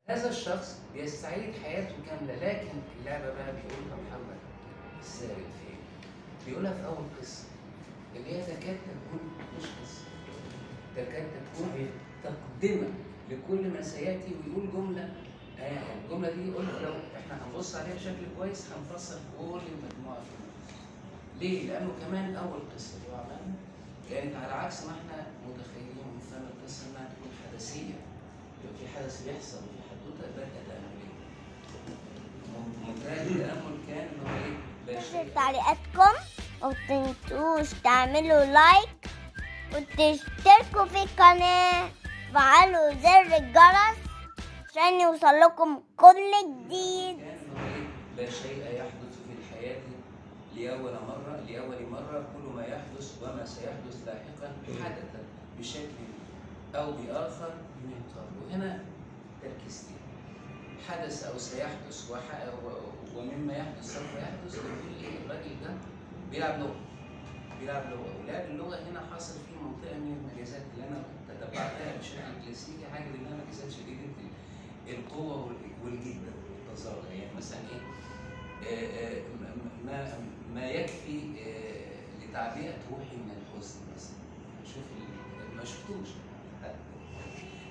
هذا الشخص بيستعيد حياته كاملة، لكن اللعبة بقى بيقولها محمد السارد فين؟ بيقولها في أول قصة اللي هي تكاد تكون مش قصة، تكاد تكون تقدمة لكل ما سيأتي، ويقول جملة الجملة دي قلت لو احنا هنبص عليها بشكل كويس هنفسر كل المجموعة في النص. ليه؟ لأنه كمان أول قصة اللي هو عملها كانت على عكس ما احنا متخيلين من فهم القصة إنها تكون حدثية، يبقى في حدث بيحصل وفي حدوتة بدأت تأملية. منتهى التأمل كان إن هو إيه؟ لا شيء. تعليقاتكم ومتنسوش تعملوا لايك وتشتركوا في القناة وفعلوا زر الجرس عشان يوصلكم كل جديد. كان إن هو إيه؟ لا شيء يحدث في الحياة لأول مرة كل ما يحدث وما سيحدث لاحقا حدث بشكل أو بآخر من قبل. وهنا تركيزتين، حدث أو سيحدث ومما يحدث سوف يحدث. بيقول إيه الراجل ده بيلعب لغة، ولعب اللغة هنا حصل فيه منطقة من المجازات اللي أنا تتبعتها بشكل كلاسيكي، حاجة منها مجازات شديدة القوة والجدة والتظاهر. يعني مثلا إيه ما يكفي لتعبئة روحي من الحزن مثلا. شوف ما شفتوش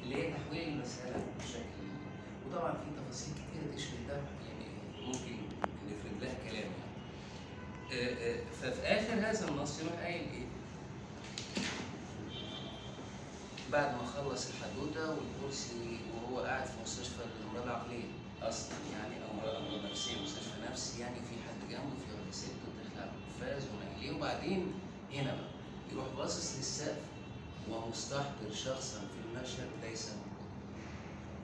اللي هي تحويل المسألة بشكل، وطبعا في تفاصيل كتيرة تشبه ده يعني ممكن نفرد لها كلام يعني. ففي آخر هذا النص يروح قايل إيه؟ بعد ما خلص الحدوتة والكرسي وهو قاعد في مستشفى الأمراض العقلية أصلا يعني، أو أمراض نفسية، مستشفى نفسي يعني، في حد جنبه في واحدة ست وبتخلع القفاز ونقليه، وبعدين هنا بقى يروح باصص للسقف ومستحضر شخصا في المشهد ليس موجود،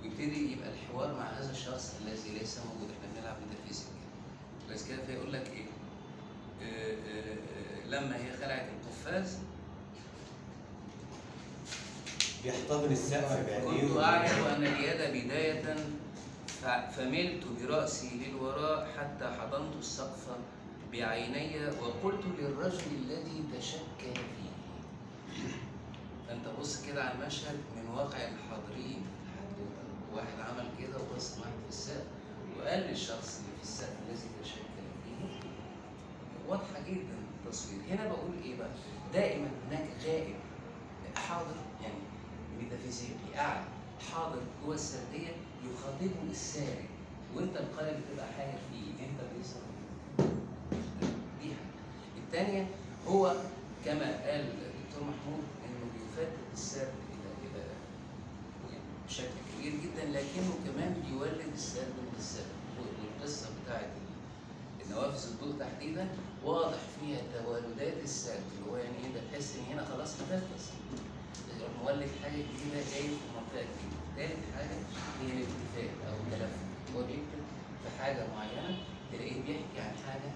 ويبتدي يبقى الحوار مع هذا الشخص الذي ليس موجود. احنا بنلعب ميتافيزيك بس كده. فيقول لك ايه؟ لما هي خلعت القفاز بيحتضن السقف بعينيه. كنت أعرف أن اليد بداية فملت برأسي للوراء حتى حضنت السقف بعيني وقلت للرجل الذي تشكل فيه. فأنت بص كده على المشهد من واقع الحاضرين، واحد عمل كده وبص معاك في السقف وقال للشخص اللي في السقف الذي تشكل فيه. واضحة جدا التصوير. هنا بقول إيه بقى؟ دائما هناك غائب حاضر، يعني ميتافيزيقي قاعد حاضر جوه السرديه يخاطبه السارد، وانت القلب بتبقى حاجه فيه، انت لسه دي حاجه. الثانيه هو كما قال الدكتور محمود انه بيفتت السرد الى يعني بشكل كبير جدا، لكنه كمان بيولد السرد من السرد. والقصه بتاعت النوافذ الضوء تحديدا واضح فيها توالدات السرد، اللي هو يعني ايه ده، تحس ان هنا خلاص هتخلص، مولد حاجه جديده جاي في منطقه جديده. ثالث حاجه هي الالتفات او التلفت، هو بيكتب في حاجه معينه تلاقيه بيحكي عن حاجه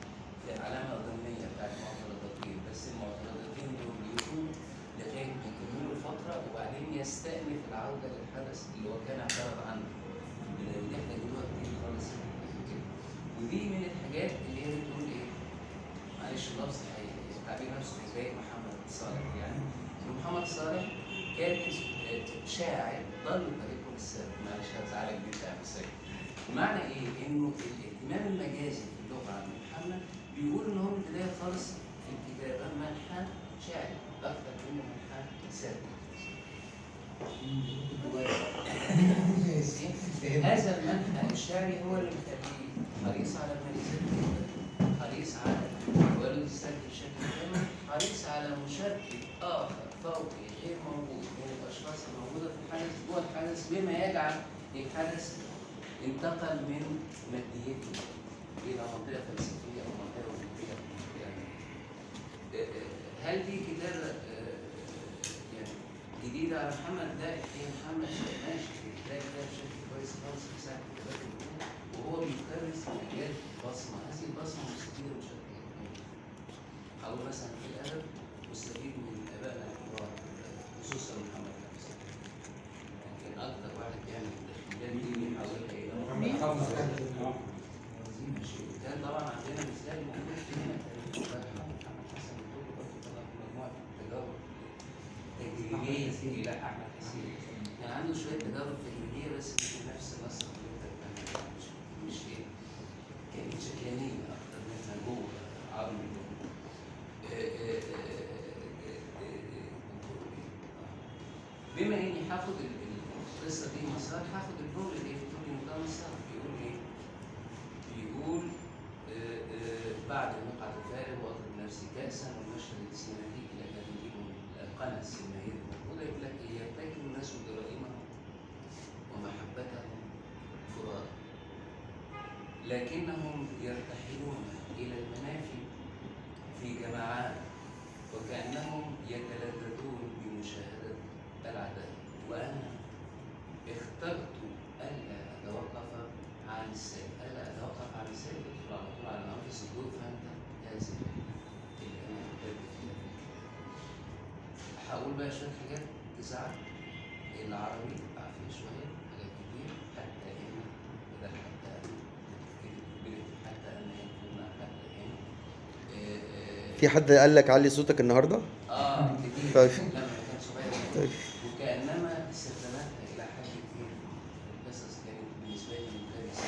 في علامه ضمنيه بتاعت معترضتين، بس المعترضتين دول بيكونوا لغايه ما يكملوا فتره وبعدين يستأنف العوده للحدث اللي هو كان اعترض عنه. ودي احنا جبناها كتير خالص كده. ودي من الحاجات اللي هي بتقول ايه؟ معلش اللفظ التعبير نفسه زي محمد صالح يعني. محمد صالح كاتب شاعر ضل طريقه للسرد. معلش هزعلك جدا يا حسين. معنى ايه؟ انه الاهتمام المجازي في اللغه عند محمد بيقول ان هو من البدايه خالص في الكتابه منحى شاعري اكثر منه منحى سردي. هذا المنحى الشعري هو اللي مخليه حريص على الميزات، حريص على تولد السرد بشكل كامل، حريص على مشاركه اخر فوقي غير موجود من الاشخاص الموجوده في الحدث جوه الحدث، بما يجعل الحدث انتقل من ماديته الى منطقه فلسفيه او منطقه رومانتيه. هل دي كتابه يعني جديده على محمد؟ لا، هي محمد ماشي بيلاقي ده بشكل كويس خالص في ساعه كتاباته وهو بيكرس مجال بصمه. هذه البصمه مستفيده بشكل كبير. او مثلا في الادب مستفيد من ابائنا الكبار خصوصا محمد نفسه. يمكن اكثر واحد بيعمل التخيلات دي بيحاولها الى محمد حافظ. كان طبعا عندنا مثال موجود في هنا محمد حسن الدكتور برضه طلع مجموعه تجارب تجريبيه الى احمد حسين. كان عنده شويه تجارب تجريبيه بس مش نفس النسق الخنس المهيب المفروض يقول لك يرتكب الناس جرائمهم ومحبتهم فرادى، لكنهم يرتحلون إلى المنافي في جماعات وكأنهم يتلذذون بمشاهدة العداء. وأنا اخترت ألا أتوقف عن السير، ألا أتوقف عن السير، أدخل على طول على أمر الصدور. فأنت هذه اللي أنا أحب فيها. هقول بقى شوية حاجات تزعل العربي، عافية شوية، حاجات كتير، حتى هنا بدل حتى حتى أن يكون حتى هنا. في حد قال لك علي صوتك النهارده؟ كتير. طيب. لما كان صغير. طيب. وكأنما استخداماتها إلى حد كبير القصص كانت بالنسبة لي ممتازة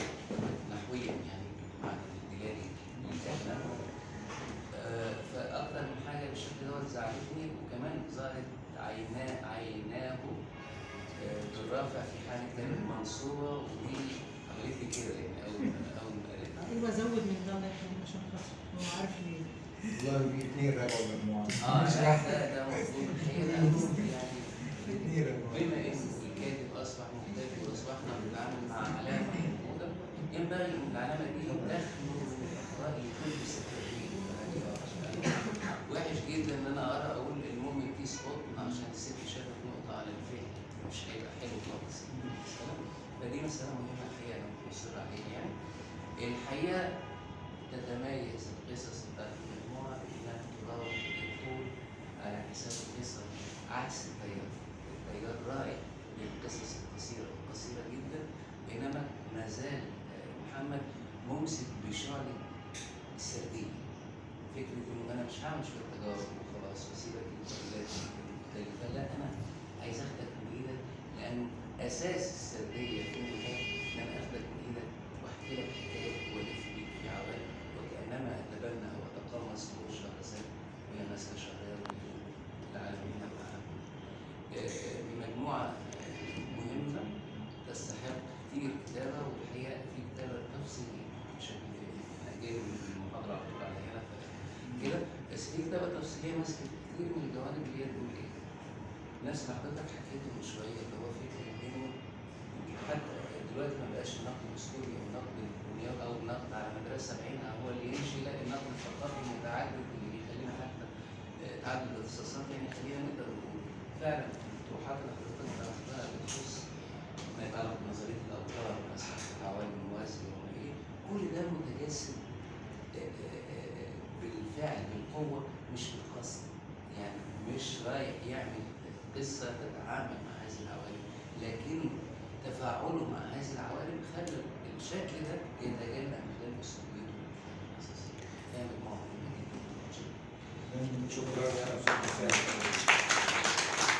نحويا، يعني معنى الدلالي كأنما. فأكثر من حاجة بالشكل دوت زعلتني، وكمان ظهرت عيناه بالرافع في حالة كانت منصوبة، ودي عملت لي كده يعني أول ما قالتها. ايوه زود من ده الله يخليك عشان خاطر هو عارف ليه. والله في 2 ربع مجموعة. ده المفروض الحقيقة يعني في 2 ربع. بما إن الكاتب أصبح مختفي وأصبحنا بنتعامل مع علامة موجودة، ينبغي إن العلامة دي تخلو من رأي كل سكرتير. وحش جدا إن أنا أقرأ أقول المؤمن فيه سقوط عشان الست شافت نقطة على الفهم، مش هيبقى حلو خالص. فدي مسألة مهمة الحقيقة أنا بصر عليها. يعني الحقيقة تتميز القصص بتاعت المجموعة بإنها تراوح الطول على حساب القصة، عكس التيار. التيار رائع للقصص القصيرة جدا، بينما ما زال محمد ممسك بشعلة السردية. فكرة إنه أنا مش هعمل شوية تجارب وخلاص وأسيبك التفصيلات المختلفة، لا، أنا عايز آخدك من إيدك، لأن أساس السردية في النهاية إن أنا آخدك من إيدك وأحكي لك حكاية وألف بيك في عوالم، وكأنما أتبنى وأتقمص روح الشهرزاد وهي ماسكة شهريار العالمين معها. مجموعة مهمة تستحق كتير كتابة، والحقيقة في كتابة تفصيلية بشكل أنا جاي من المحاضرة على طول على هنا كده، بس في كتابة تفصيلية ماسكة كتير من الجوانب اللي هي تقول إيه. نفس اللي حضرتك حكيته من شوية اللي هو فكرة إنه حتى دلوقتي ما بقاش النقد الأسطوري أو النقد البنيوي أو النقد على مدرسة بعينها هو اللي يمشي، لا، النقد الثقافي المتعدد اللي بيخلينا حتى تعدد الاختصاصات، يعني خلينا نقدر نقول فعلا الطروحات اللي حضرتك طرحتها بتخص ما يتعلق بنظرية الأوتار ومسح العوالم الموازية وما إيه، كل ده متجسد بالفعل بالقوة مش بالقصد، يعني مش رايح يعمل قصة تتعامل مع هذه العوالم، لكن تفاعله مع هذه العوالم خلى الشكل ده يتجلى من خلال أسلوبيته القصصية. كانت مهمة جدا. شكرا يا أستاذ حسام.